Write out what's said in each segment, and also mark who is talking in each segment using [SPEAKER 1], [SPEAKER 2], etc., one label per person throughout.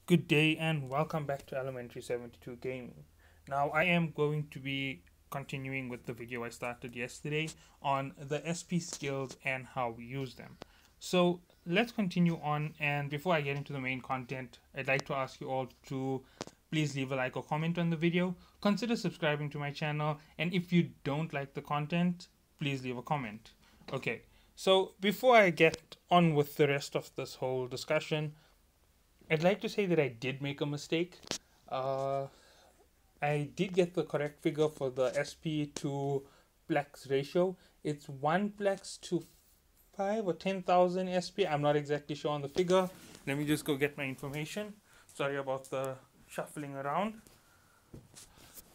[SPEAKER 1] Good day and welcome back to Elementary 72 Gaming. Now, I am going to be continuing with the video I started yesterday on the SP skills and how we use them. So, let's continue on, and before I get into the main content, I'd like to ask you all to please leave a like or comment on the video. Consider subscribing to my channel, and if you don't like the content, please leave a comment. Okay, so before I get on with the rest of this whole discussion, I'd like to say that I did make a mistake. Uh, I did get the correct figure for the SP to plex ratio. It's 1 plex to 5 or 10,000 SP. I'm not exactly sure on the figure. Let me just go get my information. Sorry about the shuffling around.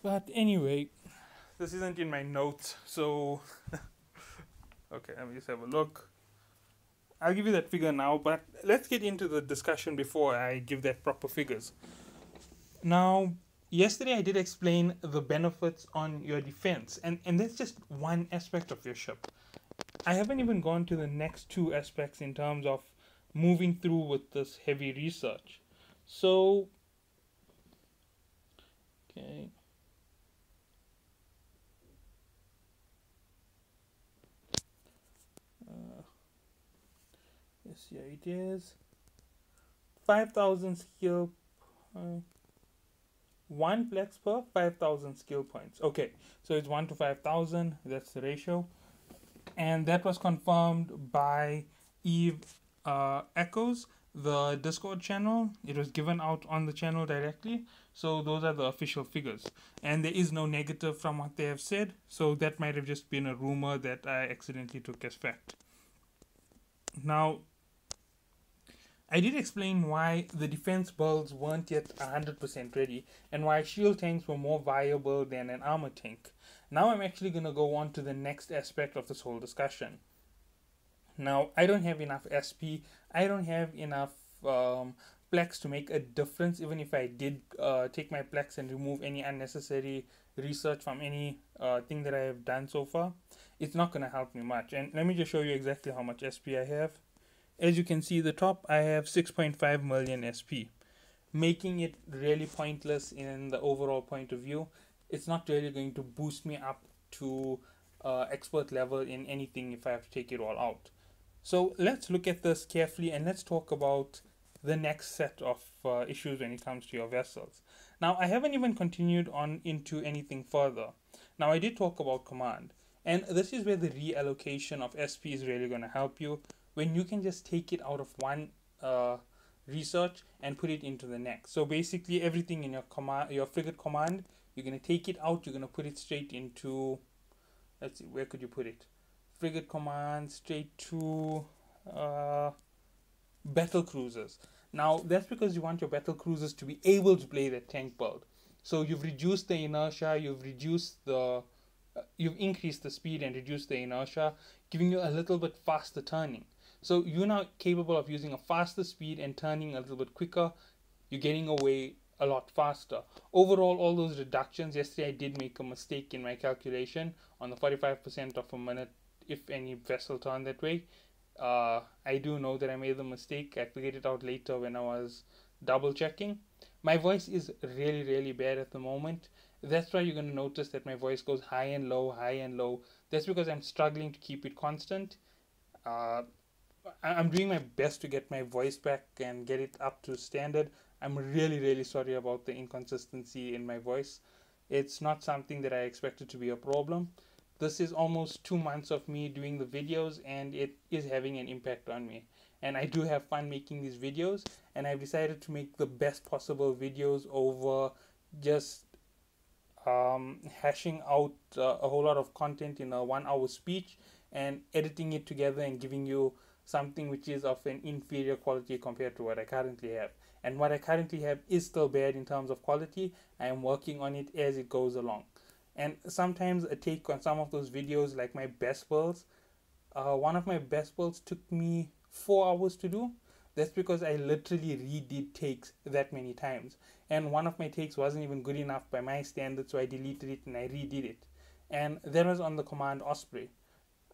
[SPEAKER 1] But anyway, this isn't in my notes, so okay, let me just have a look. I'll give you that figure now, but let's get into the discussion before I give that proper figures. Now, yesterday I did explain the benefits on your defense, and that's just one aspect of your ship. I haven't even gone to the next two aspects in terms of moving through with this heavy research. So, okay. Yes, here it is. 5,000 skill. 1 plex per 5,000 skill points. Okay, so it's 1 to 5,000. That's the ratio. And that was confirmed by Eve Echoes, the Discord channel. It was given out on the channel directly. So those are the official figures. And there is no negative from what they have said. So that might have just been a rumor that I accidentally took as fact. Now, I did explain why the defense builds weren't yet 100% ready and why shield tanks were more viable than an armor tank. Now I'm actually going to go on to the next aspect of this whole discussion. Now, I don't have enough SP, I don't have enough plex to make a difference, even if I did take my plex and remove any unnecessary research from any thing that I have done so far. It's not going to help me much. And let me just show you exactly how much SP I have. As you can see, the top, I have 6.5 million SP, making it really pointless in the overall point of view. It's not really going to boost me up to expert level in anything if I have to take it all out. So let's look at this carefully and let's talk about the next set of issues when it comes to your vessels. Now, I haven't even continued on into anything further. Now, I did talk about command, and this is where the reallocation of SP is really going to help you, when you can just take it out of one research and put it into the next. So basically everything in your command, your frigate command, you're going to take it out, you're going to put it straight into, let's see, where could you put it? Frigate command straight to battle cruisers. Now that's because you want your battle cruisers to be able to play that tank build. So you've reduced the inertia, you've increased the speed and reduced the inertia, giving you a little bit faster turning. So you're now capable of using a faster speed and turning a little bit quicker. You're getting away a lot faster. Overall, all those reductions, yesterday I did make a mistake in my calculation on the 45% of a minute if any vessel turned that way. I do know that I made the mistake. I figured it out later when I was double checking. My voice is really, really bad at the moment. That's why you're going to notice that my voice goes high and low, high and low. That's because I'm struggling to keep it constant. I'm doing my best to get my voice back and get it up to standard. I'm really, really sorry about the inconsistency in my voice. It's not something that I expected to be a problem. This is almost 2 months of me doing the videos, and it is having an impact on me. And I do have fun making these videos, and I've decided to make the best possible videos over just hashing out a whole lot of content in a 1 hour speech and editing it together and giving you something which is of an inferior quality compared to what I currently have. And what I currently have is still bad in terms of quality. I am working on it as it goes along. And sometimes a take on some of those videos, like my best builds, one of my best builds took me 4 hours to do. That's because I literally redid takes that many times. And one of my takes wasn't even good enough by my standards, so I deleted it and I redid it. And that was on the Command Osprey.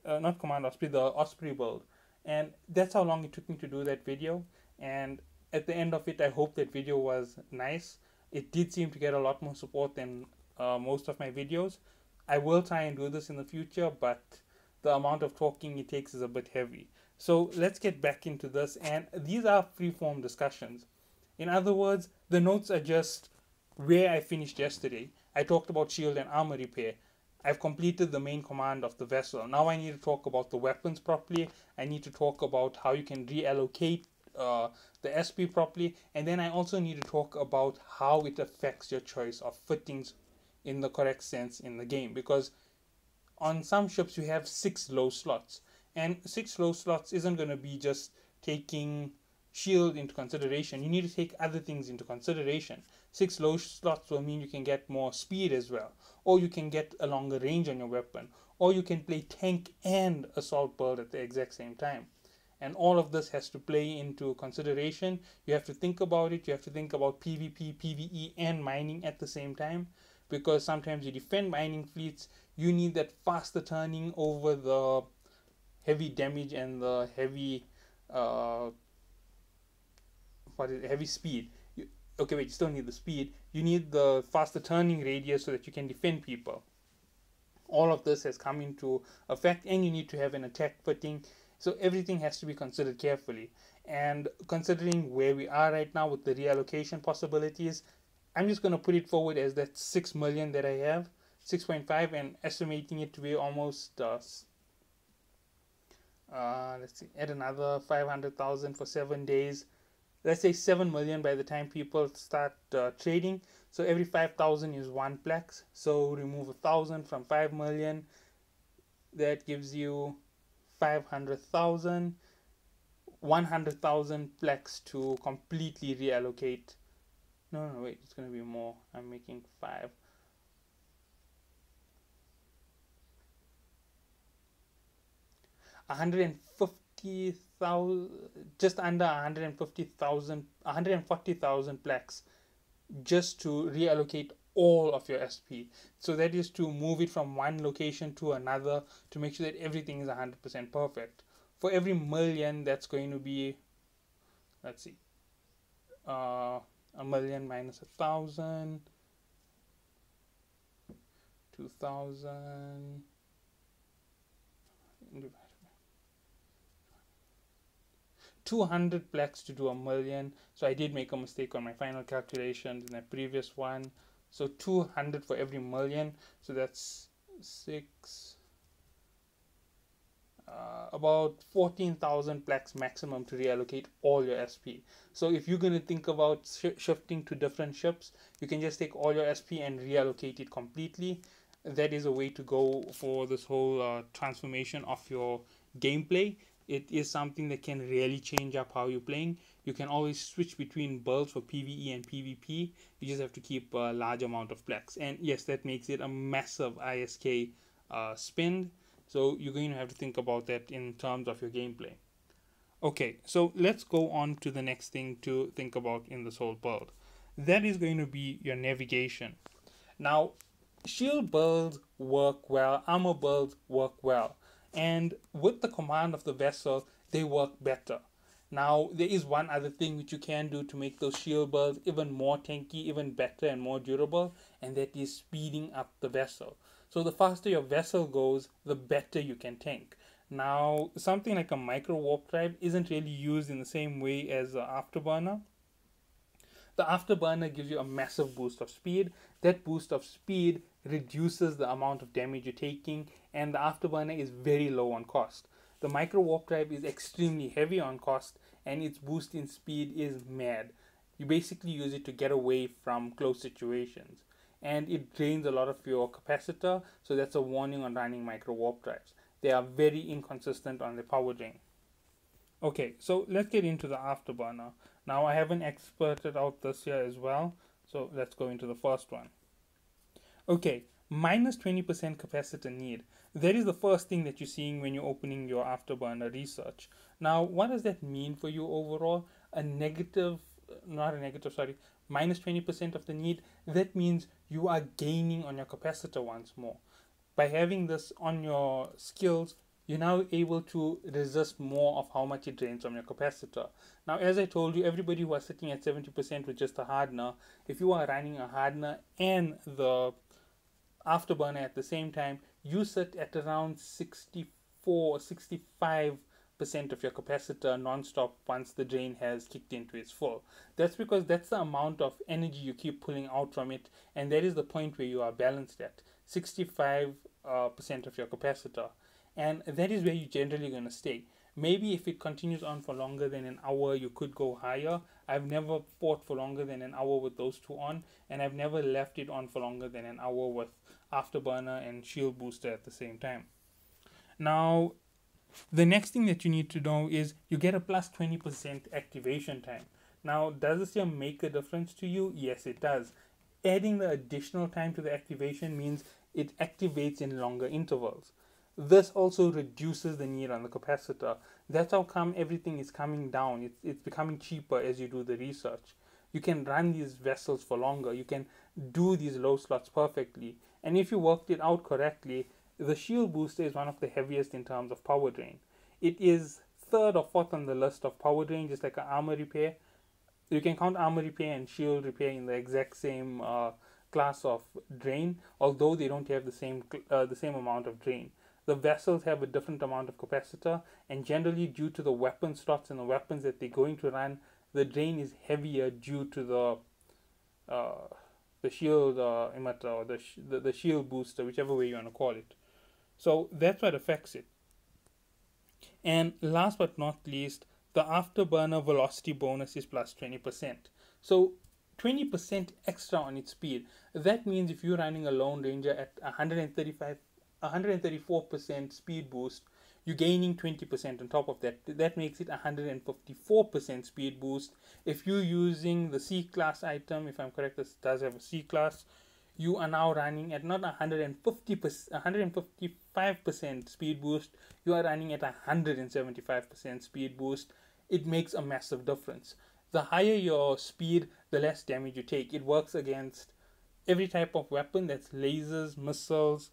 [SPEAKER 1] Not Command Osprey, the Osprey build. And that's how long it took me to do that video. And at the end of it, I hope that video was nice. It did seem to get a lot more support than most of my videos. I will try and do this in the future, but the amount of talking it takes is a bit heavy. So let's get back into this, and these are free-form discussions. In other words, the notes are just where I finished yesterday. I talked about shield and armor repair. I've completed the main command of the vessel. Now I need to talk about the weapons properly. I need to talk about how you can reallocate the SP properly. And then I also need to talk about how it affects your choice of fittings in the correct sense in the game. Because on some ships you have 6 low slots. And 6 low slots isn't going to be just taking shield into consideration. You need to take other things into consideration. 6 low slots will mean you can get more speed as well, or you can get a longer range on your weapon, or you can play tank and assault build at the exact same time. And all of this has to play into consideration. You have to think about it. You have to think about PvP, PvE, and mining at the same time, because sometimes you defend mining fleets, you need that faster turning over the heavy damage and the heavy heavy speed. Okay, wait, you still need the speed. You need the faster turning radius so that you can defend people. All of this has come into effect, and you need to have an attack fitting. So everything has to be considered carefully. And considering where we are right now with the reallocation possibilities, I'm just going to put it forward as that 6 million that I have, 6.5, and estimating it to be almost let's see, add another 500,000 for 7 days. Let's say 7 million by the time people start trading. So every 5,000 is 1 plex. So remove 1,000 from 5 million. That gives you 500,000. 100,000 plex to completely reallocate. No, wait, it's going to be more. I'm making 5. Just under 140,000 plex just to reallocate all of your SP. So that is to move it from one location to another to make sure that everything is 100% perfect. For every million, that's going to be, let's see, a million minus 1,000, 2,000 200 plex to do a million. So I did make a mistake on my final calculations in the previous one. So 200 for every million. So that's 6, about 14,000 plex maximum to reallocate all your SP. So if you're going to think about shifting to different ships, you can just take all your SP and reallocate it completely. That is a way to go for this whole transformation of your gameplay. It is something that can really change up how you're playing. You can always switch between builds for PvE and PvP. You just have to keep a large amount of plex. And yes, that makes it a massive ISK spend. So you're going to have to think about that in terms of your gameplay. Okay, so let's go on to the next thing to think about in this whole build. That is going to be your navigation. Now, shield builds work well, armor builds work well. And with the command of the vessel, they work better. Now, there is one other thing which you can do to make those shield builds even more tanky, even better and more durable, and that is speeding up the vessel. So the faster your vessel goes, the better you can tank. Now, something like a micro warp drive isn't really used in the same way as an afterburner. The afterburner gives you a massive boost of speed. That boost of speed reduces the amount of damage you're taking, and the afterburner is very low on cost. The micro warp drive is extremely heavy on cost, and its boost in speed is mad. You basically use it to get away from close situations, and it drains a lot of your capacitor, so that's a warning on running micro warp drives. They are very inconsistent on the power drain. Okay, so let's get into the afterburner. Now I haven't exported out this here as well, so let's go into the first one. Okay, minus 20% capacitor need. That is the first thing that you're seeing when you're opening your afterburner research. Now, what does that mean for you overall? Minus 20% of the need. That means you are gaining on your capacitor once more. By having this on your skills, you're now able to resist more of how much it drains from your capacitor. Now, as I told you, everybody who was sitting at 70% with just a hardener, if you are running a hardener and the afterburner at the same time, you sit at around 64, 65% of your capacitor non-stop once the drain has kicked into its full. That's because that's the amount of energy you keep pulling out from it, and that is the point where you are balanced at 65% of your capacitor, and that is where you're generally going to stay. Maybe if it continues on for longer than an hour, you could go higher. I've never fought for longer than an hour with those two on, and I've never left it on for longer than an hour with afterburner and shield booster at the same time. Now, the next thing that you need to know is you get a plus 20% activation time. Now, does this here make a difference to you? Yes, it does. Adding the additional time to the activation means it activates in longer intervals. This also reduces the need on the capacitor. That's how come everything is coming down. It's becoming cheaper as you do the research. You can run these vessels for longer. You can do these low slots perfectly. And if you worked it out correctly, the shield booster is one of the heaviest in terms of power drain. It is third or fourth on the list of power drain, just like an armor repair. You can count armor repair and shield repair in the exact same class of drain, although they don't have the same amount of drain. The vessels have a different amount of capacitor, and generally due to the weapon slots and the weapons that they're going to run, the drain is heavier due to the shield emitter or the shield booster, whichever way you want to call it. So that's what affects it. And last but not least, the afterburner velocity bonus is plus 20%. So 20% extra on its speed. That means if you're running a Lone Ranger at 134% speed boost, you're gaining 20% on top of that. That makes it 154% speed boost. If you're using the C-class item, if I'm correct, this does have a C-class, you are now running at not 155% speed boost, you are running at 175% speed boost. It makes a massive difference. The higher your speed, the less damage you take. It works against every type of weapon, that's lasers, missiles,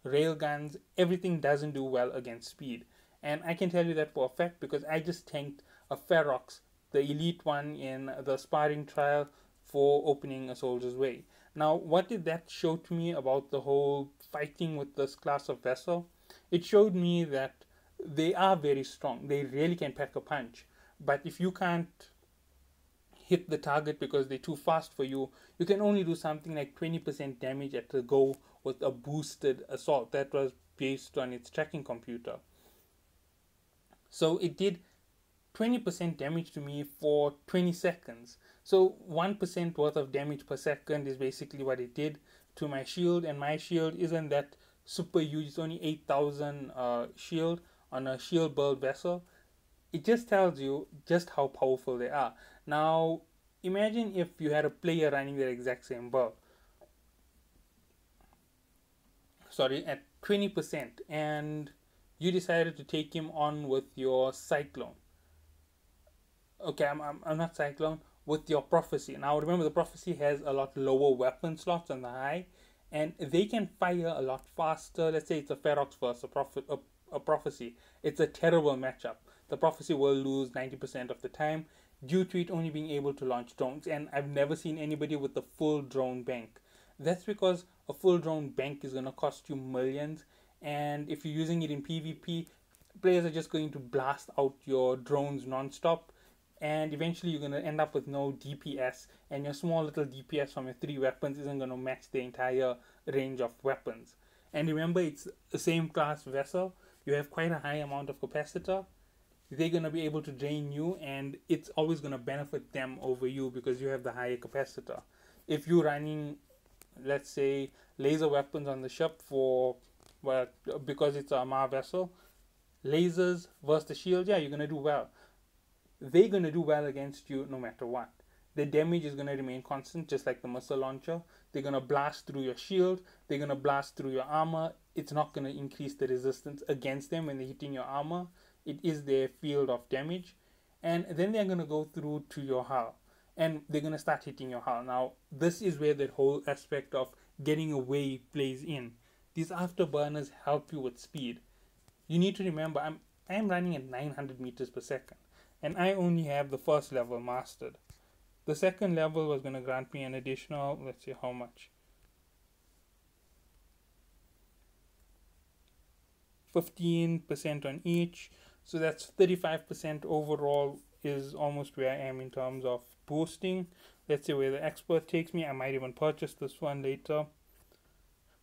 [SPEAKER 1] railguns. Everything doesn't do well against speed. And I can tell you that for a fact because I just tanked a Ferox, the elite one, in the sparring trial for opening a soldier's way. Now, what did that show to me about the whole fighting with this class of vessel? It showed me that they are very strong. They really can pack a punch. But if you can't hit the target because they're too fast for you, you can only do something like 20% damage at the go with a boosted assault. That was based on its tracking computer. So it did 20% damage to me for 20 seconds. So 1% worth of damage per second is basically what it did to my shield, and my shield isn't that super huge. It's only 8,000 shield on a shield build vessel. It just tells you just how powerful they are. Now, imagine if you had a player running their exact same build. Sorry, at 20%, and you decided to take him on with your Cyclone. Okay, I'm not Cyclone, with your Prophecy. Now remember, the Prophecy has a lot lower weapon slots on the high, and they can fire a lot faster. Let's say it's a Ferox versus a Prophecy. It's a terrible matchup. The Prophecy will lose 90% of the time due to it only being able to launch drones, and I've never seen anybody with a full drone bank. That's because a full drone bank is going to cost you millions, and if you're using it in PvP, players are just going to blast out your drones non-stop, and eventually you're going to end up with no DPS, and your small little DPS from your 3 weapons isn't going to match the entire range of weapons. And remember, it's the same class vessel. You have quite a high amount of capacitor. They're going to be able to drain you, and it's always going to benefit them over you because you have the higher capacitor. If you're running, let's say, laser weapons on the ship for, well, because it's a Amah vessel, lasers versus the shield, yeah, you're going to do well. They're going to do well against you no matter what. The damage is going to remain constant, just like the missile launcher. They're going to blast through your shield. They're going to blast through your armor. It's not going to increase the resistance against them when they're hitting your armor. It is their field of damage. And then they're going to go through to your hull, and they're going to start hitting your hull. Now, this is where that whole aspect of getting away plays in. These afterburners help you with speed. You need to remember I am running at 900 meters per second, and I only have the first level mastered. The second level was going to grant me an additional, let's see how much, 15% on each, so that's 35% overall is almost where I am in terms of boosting. Let's see where the expert takes me. I might even purchase this one later.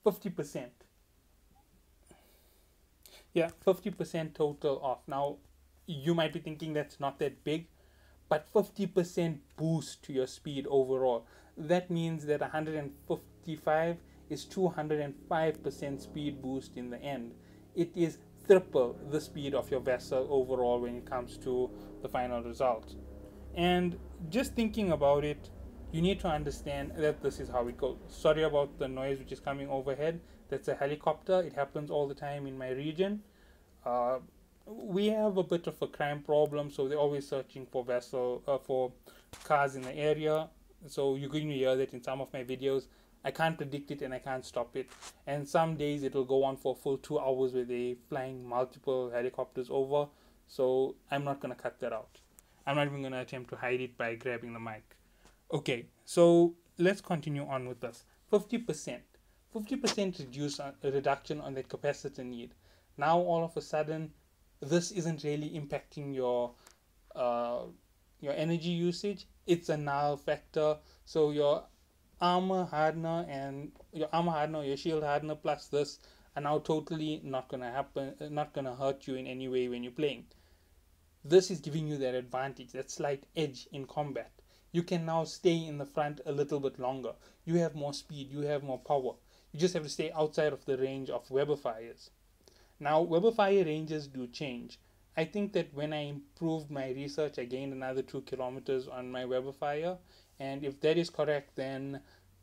[SPEAKER 1] 50%. Yeah, 50% total off. Now, you might be thinking that's not that big, but 50% boost to your speed overall. That means that 155 is 205% speed boost in the end. It is triple the speed of your vessel overall when it comes to the final result. And just thinking about it, you need to understand that this is how it goes. Sorry about the noise which is coming overhead. That's a helicopter. It happens all the time in my region. We have a bit of a crime problem, so they're always searching for for cars in the area. So you're going to hear that in some of my videos. I can't predict it and I can't stop it. And some days it'll go on for a full 2 hours where they're flying multiple helicopters over. So I'm not going to cut that out. I'm not even going to attempt to hide it by grabbing the mic. Okay, so let's continue on with this. 50%. 50% reduction on that capacitor need. Now all of a sudden, this isn't really impacting your energy usage. It's a null factor. So your Amahadna and your shield hardener plus this are now totally not gonna happen, not gonna hurt you in any way when you're playing. This is giving you that advantage, that slight edge in combat. You can now stay in the front a little bit longer. You have more speed, you have more power. You just have to stay outside of the range of Weber fires. Now, Weber fire ranges do change. I think that when I improved my research, I gained another 2 kilometers on my Weber fire. And if that is correct, then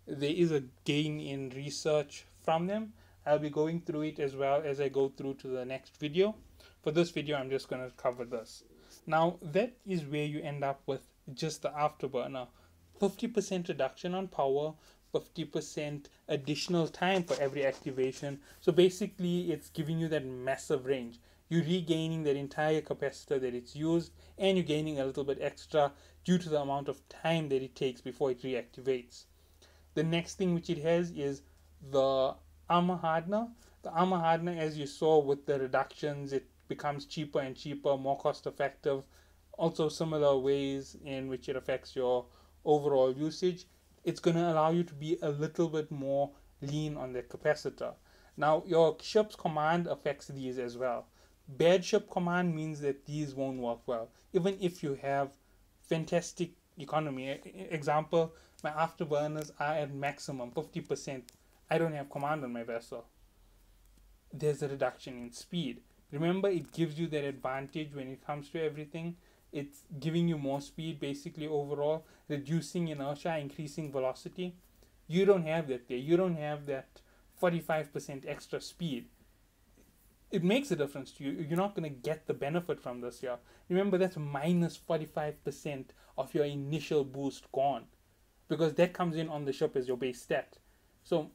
[SPEAKER 1] there is a gain in research from them. I'll be going through it as well as I go through to the next video. For this video, I'm just going to cover this. Now, that is where you end up with just the afterburner. 50% reduction on power, 50% additional time for every activation. So basically, it's giving you that massive range. You're regaining that entire capacitor that it's used, and you're gaining a little bit extra due to the amount of time that it takes before it reactivates. The next thing which it has is the Amahadna. The Amahadna, as you saw with the reductions, it becomes cheaper and cheaper, more cost effective. Also similar ways in which it affects your overall usage. It's going to allow you to be a little bit more lean on the capacitor. Now, your ship's command affects these as well. Bad ship command means that these won't work well, even if you have fantastic economy. Example, my afterburners are at maximum 50%. I don't have command on my vessel. There's a reduction in speed. Remember, it gives you that advantage when it comes to everything. It's giving you more speed basically overall, reducing inertia, increasing velocity. You don't have that there. You don't have that 45% extra speed. It makes a difference to you. You're not going to get the benefit from this here. Remember, that's minus 45% of your initial boost gone, because that comes in on the ship as your base stat. So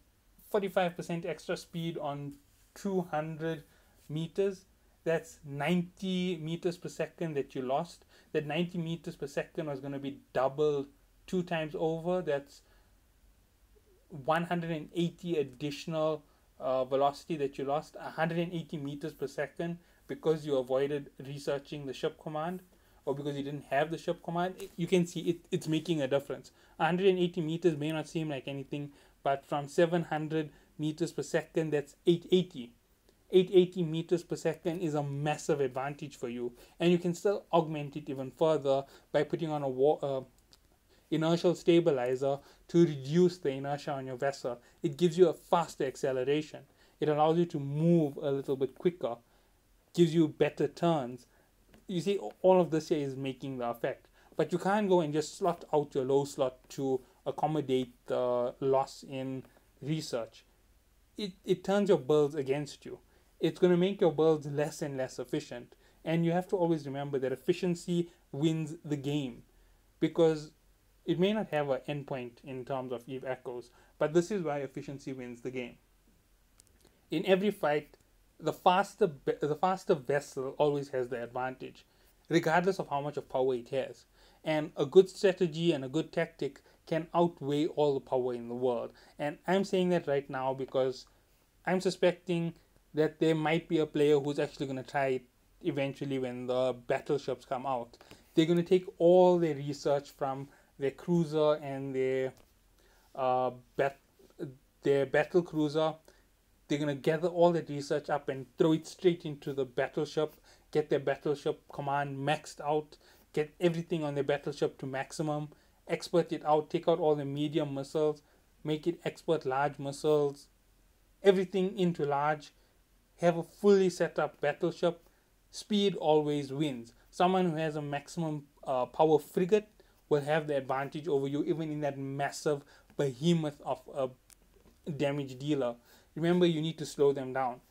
[SPEAKER 1] 45% extra speed on 200 meters, that's 90 meters per second that you lost. That 90 meters per second was going to be doubled 2 times over. That's 180 additional velocity that you lost, 180 meters per second, because you avoided researching the ship command, or because you didn't have the ship command. You can see it's making a difference. 180 meters may not seem like anything, but from 700 meters per second, that's 880. 880 meters per second is a massive advantage for you, and you can still augment it even further by putting on a inertial stabilizer to reduce the inertia on your vessel. It gives you a faster acceleration. It allows you to move a little bit quicker, gives you better turns. You see, all of this here is making the effect. But you can't go and just slot out your low slot to accommodate the loss in research. It turns your builds against you. It's going to make your builds less and less efficient. And you have to always remember that efficiency wins the game, because it may not have an endpoint in terms of Eve echoes, but this is why efficiency wins the game. In every fight, the faster vessel always has the advantage, regardless of how much of power it has. And a good strategy and a good tactic can outweigh all the power in the world. And I'm saying that right now because I'm suspecting that there might be a player who's actually going to try it eventually when the battleships come out. They're going to take all their research from their cruiser and uh, bat- their battle cruiser. They're going to gather all that research up and throw it straight into the battleship, get their battleship command maxed out, get everything on their battleship to maximum, export it out, take out all the medium missiles, make it export large missiles, everything into large, have a fully set up battleship. Speed always wins. Someone who has a maximum power frigate will have the advantage over you, even in that massive behemoth of a damage dealer. Remember, you need to slow them down.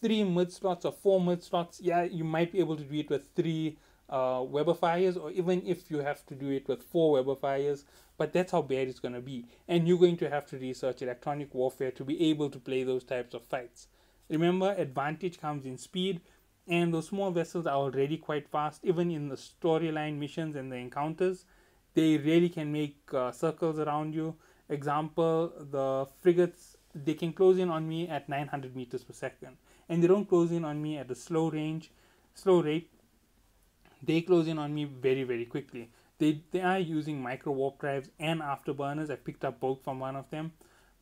[SPEAKER 1] 3 mid slots or 4 mid slots, yeah, you might be able to do it with 3 Weber fires, or even if you have to do it with 4 Weber fires, but that's how bad it's going to be. And you're going to have to research electronic warfare to be able to play those types of fights. Remember, advantage comes in speed, and those small vessels are already quite fast, even in the storyline missions and the encounters. They really can make circles around you. Example, the frigates, they can close in on me at 900 meters per second, and they don't close in on me at a slow rate. They close in on me very, very quickly. They are using micro warp drives and afterburners. I picked up both from one of them,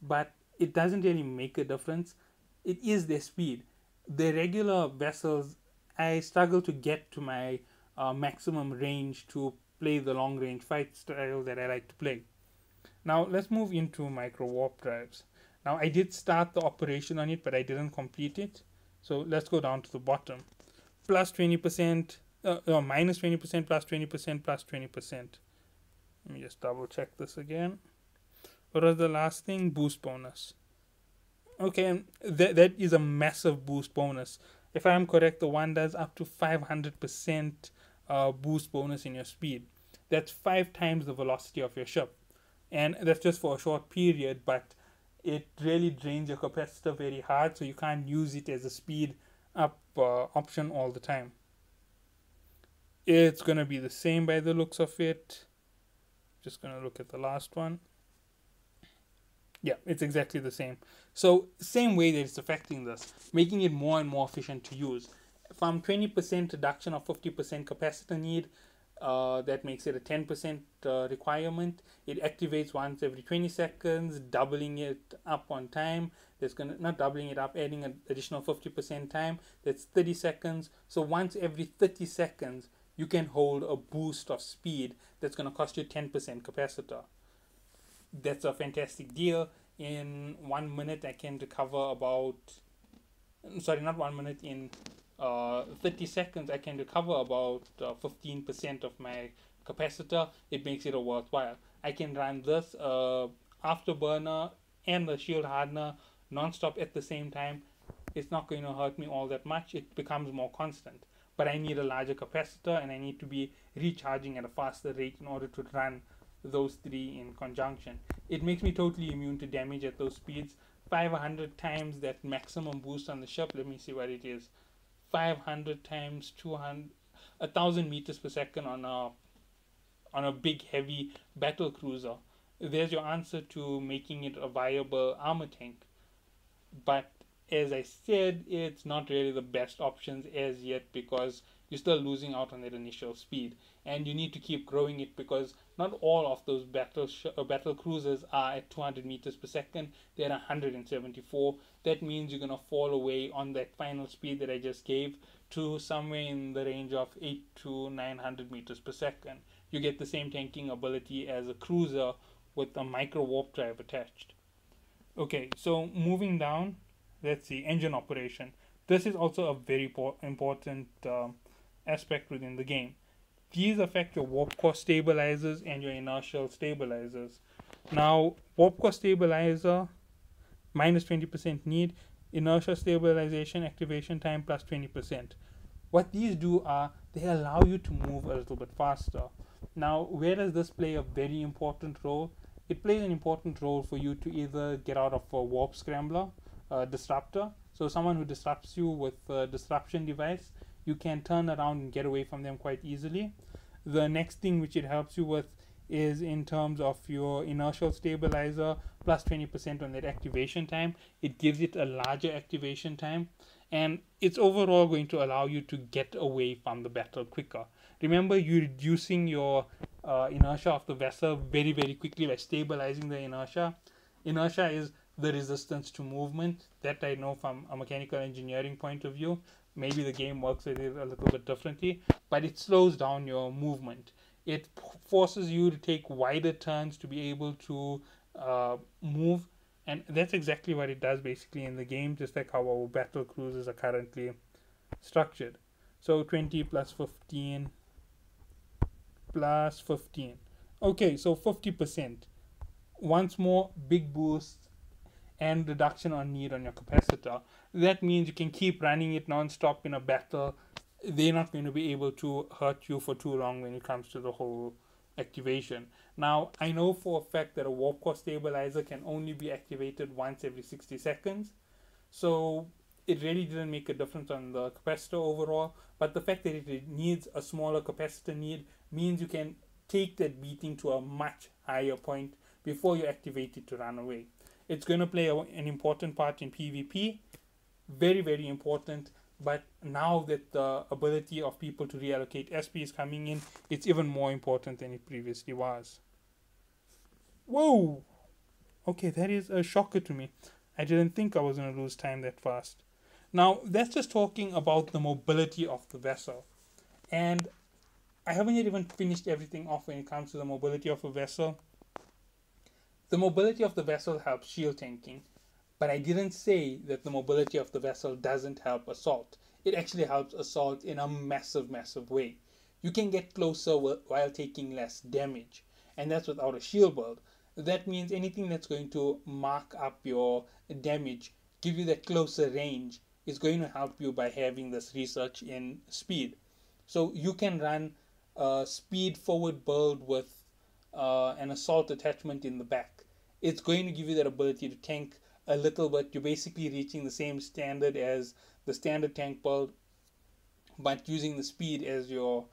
[SPEAKER 1] but it doesn't really make a difference. It is their speed. The regular vessels, I struggle to get to my maximum range to play the long range fight style that I like to play. Now let's move into micro warp drives. Now I did start the operation on it, but I didn't complete it. So let's go down to the bottom. Plus 20%, minus 20%, plus 20%, plus 20%. Let me just double check this again. What was the last thing? Boost bonus. Okay, and that is a massive boost bonus. If I'm correct, the one does up to 500% boost bonus in your speed. That's 5 times the velocity of your ship. And that's just for a short period, but it really drains your capacitor very hard, so you can't use it as a speed up option all the time. It's going to be the same by the looks of it. Just going to look at the last one. Yeah, it's exactly the same. So same way that it's affecting this, making it more and more efficient to use. From 20% reduction of 50% capacitor need, that makes it a 10% requirement. It activates once every 20 seconds, doubling it up on time. That's gonna not doubling it up, adding an additional 50% time. That's 30 seconds. So once every 30 seconds, you can hold a boost of speed that's gonna cost you 10% capacitor. That's a fantastic deal. In 1 minute, I can recover about. Sorry, not 1 minute. In 30 seconds, I can recover about 15% of my capacitor. It makes it a worthwhile. I can run this afterburner and the shield hardener non-stop at the same time. It's not going to hurt me all that much. It becomes more constant. But I need a larger capacitor, and I need to be recharging at a faster rate in order to run those 3 in conjunction. It makes me totally immune to damage at those speeds. 500 times that maximum boost on the ship. Let me see what it is. 500 times 200, 1,000 meters per second on a big heavy battle cruiser. There's your answer to making it a viable armor tank. But as I said, it's not really the best options as yet, because you're still losing out on that initial speed, and you need to keep growing it, because not all of those battle cruisers are at 200 meters per second. They're 174. That means you're gonna fall away on that final speed that I just gave to somewhere in the range of 8 to 900 meters per second. You get the same tanking ability as a cruiser with a micro warp drive attached. Okay, so moving down, let's see, engine operation. This is also a very important aspect within the game. These affect your warp core stabilizers and your inertial stabilizers. Now, warp core stabilizer, minus 20% need, inertial stabilization activation time plus 20%. What these do are, they allow you to move a little bit faster. Now, where does this play a very important role? It plays an important role for you to either get out of a warp scrambler, disruptor, So someone who disrupts you with a disruption device, you can turn around and get away from them quite easily. The next thing which it helps you with is in terms of your inertial stabilizer, plus 20% on that activation time. It gives it a larger activation time, and it's overall going to allow you to get away from the battle quicker. Remember, you're reducing your inertia of the vessel very, very quickly by stabilizing the inertia. Inertia is the resistance to movement. That I know from a mechanical engineering point of view. Maybe the game works with it a little bit differently, but it slows down your movement. It forces you to take wider turns to be able to move, and that's exactly what it does basically in the game, just like how our battle cruisers are currently structured. So 20 plus 15 plus 15. Okay, so 50%. Once more, big boost and reduction on need on your capacitor. That means you can keep running it non-stop in a battle. They're not going to be able to hurt you for too long when it comes to the whole activation. Now, I know for a fact that a warp core stabilizer can only be activated once every 60 seconds. So it really didn't make a difference on the capacitor overall. But the fact that it needs a smaller capacitor need means you can take that beating to a much higher point before you activate it to run away. It's going to play an important part in PvP, very, very important. But now that the ability of people to reallocate SP is coming in, it's even more important than it previously was. Whoa! Okay, that is a shocker to me. I didn't think I was going to lose time that fast. Now, that's just talking about the mobility of the vessel. And I haven't yet even finished everything off when it comes to the mobility of a vessel. The mobility of the vessel helps shield tanking, but I didn't say that the mobility of the vessel doesn't help assault. It actually helps assault in a massive, massive way. You can get closer while taking less damage, and that's without a shield build. That means anything that's going to mark up your damage, give you that closer range, is going to help you by having this research in speed. So you can run a speed forward build with an assault attachment in the back. It's going to give you that ability to tank a little bit. You're basically reaching the same standard as the standard tank build, but using the speed as your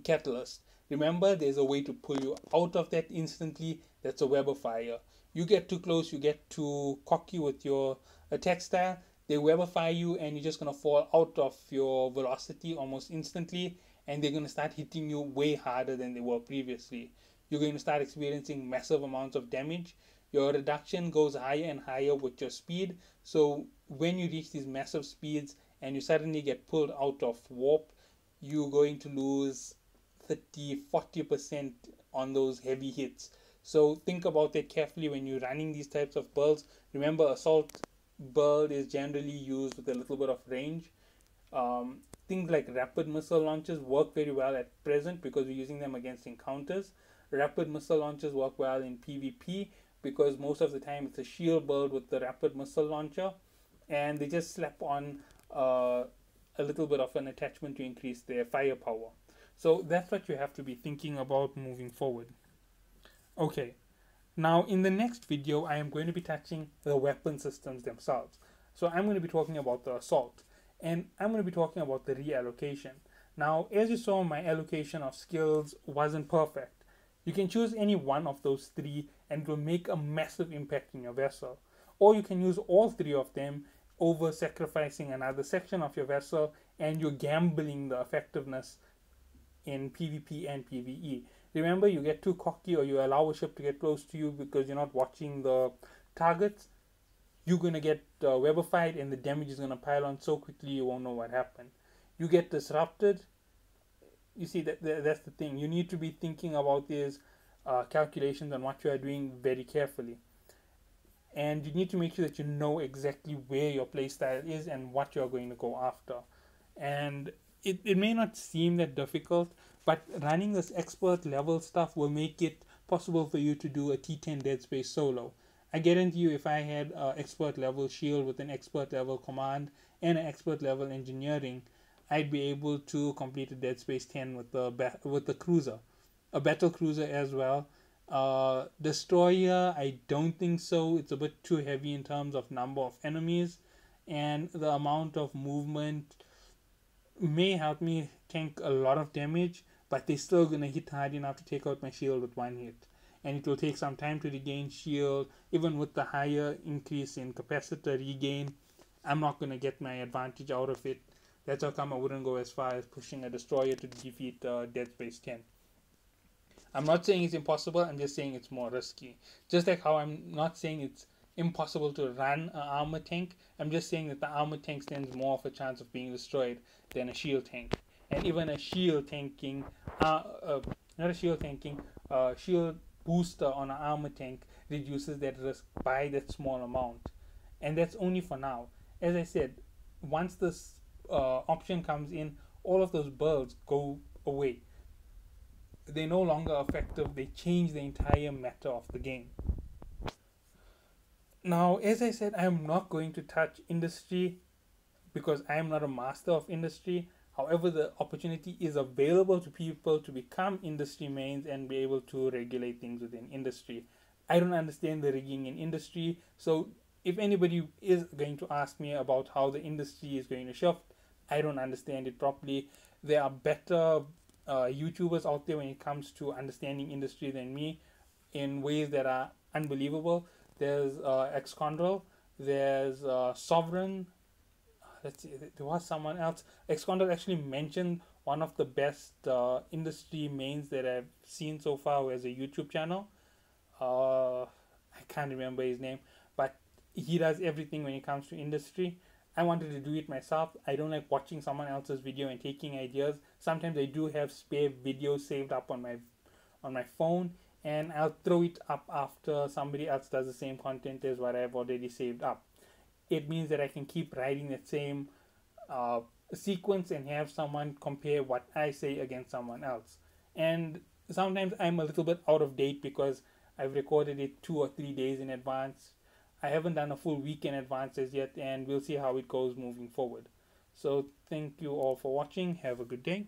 [SPEAKER 1] catalyst. Remember, there's a way to pull you out of that instantly. That's a web of fire. You get too close, you get too cocky with your attack style, they webify you, and you're just going to fall out of your velocity almost instantly, and they're going to start hitting you way harder than they were previously. You're going to start experiencing massive amounts of damage. Your reduction goes higher and higher with your speed. So when you reach these massive speeds and you suddenly get pulled out of warp, you're going to lose 30-40% on those heavy hits. So think about that carefully when you're running these types of builds. Remember, assault build is generally used with a little bit of range. Things like rapid missile launchers work very well at present because we're using them against encounters. Rapid missile launchers work well in PvP because most of the time it's a shield build with the rapid missile launcher, and they just slap on a little bit of an attachment to increase their firepower. So that's what you have to be thinking about moving forward. Okay, now in the next video I am going to be touching the weapon systems themselves. So I'm going to be talking about the assault, and I'm going to be talking about the reallocation. Now, as you saw, my allocation of skills wasn't perfect. You can choose any one of those three and it will make a massive impact in your vessel. Or you can use all three of them over sacrificing another section of your vessel, and you're gambling the effectiveness in PvP and PvE. Remember, you get too cocky or you allow a ship to get close to you because you're not watching the targets, you're going to get webified and the damage is going to pile on so quickly you won't know what happened. You get disrupted. You see, that's the thing. You need to be thinking about these calculations on what you are doing very carefully. And you need to make sure that you know exactly where your playstyle is and what you're going to go after. And it may not seem that difficult, but running this expert level stuff will make it possible for you to do a T10 Dead Space solo. I guarantee you, if I had an expert level shield with an expert level command and an expert level engineering, I'd be able to complete a Dead Space 10 with the cruiser, a battle cruiser as well. Destroyer, I don't think so. It's a bit too heavy in terms of number of enemies, and the amount of movement may help me tank a lot of damage, but they're still gonna hit hard enough to take out my shield with one hit. And it will take some time to regain shield. Even with the higher increase in capacitor regain, I'm not gonna get my advantage out of it. That's how come I wouldn't go as far as pushing a destroyer to defeat Dead Space 10. I'm not saying it's impossible, I'm just saying it's more risky. Just like how I'm not saying it's impossible to run an armor tank, I'm just saying that the armor tank stands more of a chance of being destroyed than a shield tank. And even a shield tanking, not a shield tanking, shield booster on an armor tank reduces that risk by that small amount. And that's only for now. As I said, once this option comes in, all of those builds go away. They're no longer effective. They change the entire matter of the game. Now, as I said, I'm not going to touch industry because I am not a master of industry. However, the opportunity is available to people to become industry mains and be able to regulate things within industry. I don't understand the rigging in industry, so if anybody is going to ask me about how the industry is going to shift, I don't understand it properly. There are better YouTubers out there when it comes to understanding industry than me in ways that are unbelievable. There's Excondrel, there's Sovereign. Let's see, there was someone else. Excondrel actually mentioned one of the best industry mains that I've seen so far, who has a YouTube channel. I can't remember his name, but he does everything when it comes to industry. I wanted to do it myself. I don't like watching someone else's video and taking ideas. Sometimes I do have spare videos saved up on my phone, and I'll throw it up after somebody else does the same content as what I've already saved up. It means that I can keep writing that same sequence and have someone compare what I say against someone else. And sometimes I'm a little bit out of date because I've recorded it 2 or 3 days in advance. I haven't done a full week in advance as yet, and we'll see how it goes moving forward. So thank you all for watching. Have a good day.